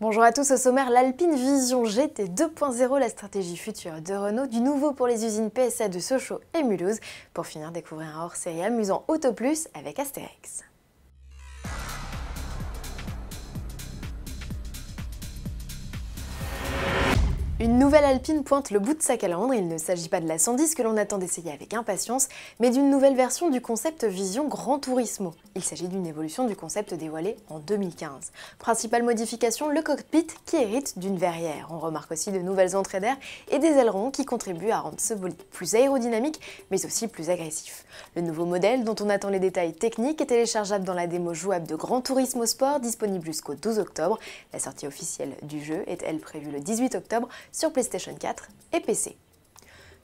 Bonjour à tous, au sommaire, l'Alpine Vision GT 2.0, la stratégie future de Renault, du nouveau pour les usines PSA de Sochaux et Mulhouse. Pour finir, découvrir un hors-série amusant Auto Plus avec Astérix. Une nouvelle Alpine pointe le bout de sa calandre. Il ne s'agit pas de la 110 que l'on attend d'essayer avec impatience, mais d'une nouvelle version du concept Vision Gran Turismo. Il s'agit d'une évolution du concept dévoilé en 2015. Principale modification, le cockpit qui hérite d'une verrière. On remarque aussi de nouvelles entrées d'air et des ailerons qui contribuent à rendre ce bolide plus aérodynamique, mais aussi plus agressif. Le nouveau modèle, dont on attend les détails techniques, est téléchargeable dans la démo jouable de Gran Turismo Sport, disponible jusqu'au 12 octobre. La sortie officielle du jeu est, elle, prévue le 18 octobre sur PlayStation 4 et PC.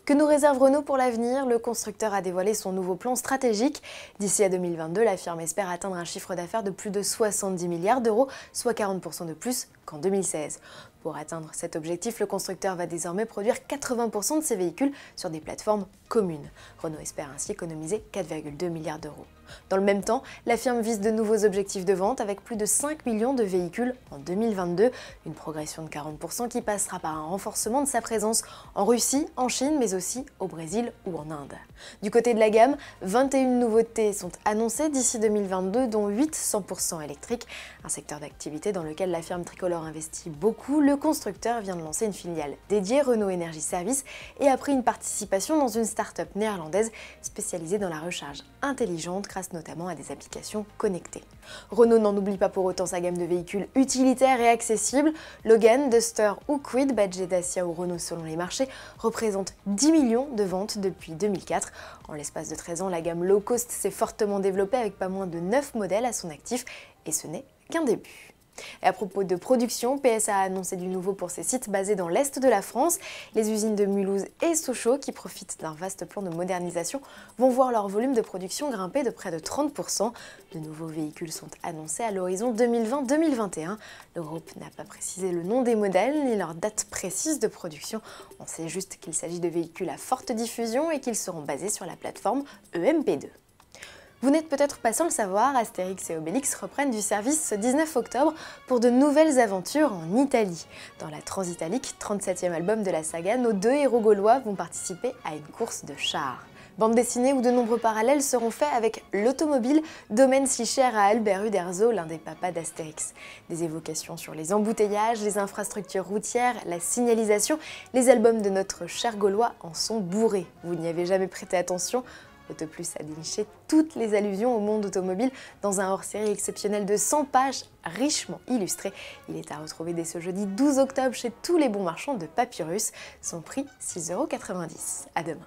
Que nous réserve Renault pour l'avenir? Le constructeur a dévoilé son nouveau plan stratégique. D'ici à 2022, la firme espère atteindre un chiffre d'affaires de plus de 70 milliards d'euros, soit 40% de plus qu'en 2016. Pour atteindre cet objectif, le constructeur va désormais produire 80% de ses véhicules sur des plateformes communes. Renault espère ainsi économiser 4,2 milliards d'euros. Dans le même temps, la firme vise de nouveaux objectifs de vente avec plus de 5 millions de véhicules en 2022, une progression de 40% qui passera par un renforcement de sa présence en Russie, en Chine, mais aussi au Brésil ou en Inde. Du côté de la gamme, 21 nouveautés sont annoncées d'ici 2022, dont 8 100% électriques, un secteur d'activité dans lequel la firme tricolore investit beaucoup. Le constructeur vient de lancer une filiale dédiée, Renault Énergie Service, et a pris une participation dans une start-up néerlandaise spécialisée dans la recharge intelligente, grâce notamment à des applications connectées. Renault n'en oublie pas pour autant sa gamme de véhicules utilitaires et accessibles. Logan, Duster ou Kwid, badgés Dacia ou Renault selon les marchés, représentent 10 millions de ventes depuis 2004. En l'espace de 13 ans, la gamme low cost s'est fortement développée avec pas moins de 9 modèles à son actif, et ce n'est qu'un début. Et à propos de production, PSA a annoncé du nouveau pour ses sites basés dans l'est de la France. Les usines de Mulhouse et Sochaux, qui profitent d'un vaste plan de modernisation, vont voir leur volume de production grimper de près de 30%. De nouveaux véhicules sont annoncés à l'horizon 2020-2021. Le groupe n'a pas précisé le nom des modèles ni leur date précise de production. On sait juste qu'il s'agit de véhicules à forte diffusion et qu'ils seront basés sur la plateforme EMP2. Vous n'êtes peut-être pas sans le savoir, Astérix et Obélix reprennent du service ce 19 octobre pour de nouvelles aventures en Italie. Dans la Transitalique, 37e album de la saga, nos deux héros gaulois vont participer à une course de chars. Bande dessinée où de nombreux parallèles seront faits avec l'automobile, domaine si cher à Albert Uderzo, l'un des papas d'Astérix. Des évocations sur les embouteillages, les infrastructures routières, la signalisation, les albums de notre cher Gaulois en sont bourrés. Vous n'y avez jamais prêté attention? Auto Plus a déniché toutes les allusions au monde automobile dans un hors-série exceptionnel de 100 pages richement illustré. Il est à retrouver dès ce jeudi 12 octobre chez tous les bons marchands de Papyrus. Son prix 6,90 €. À demain.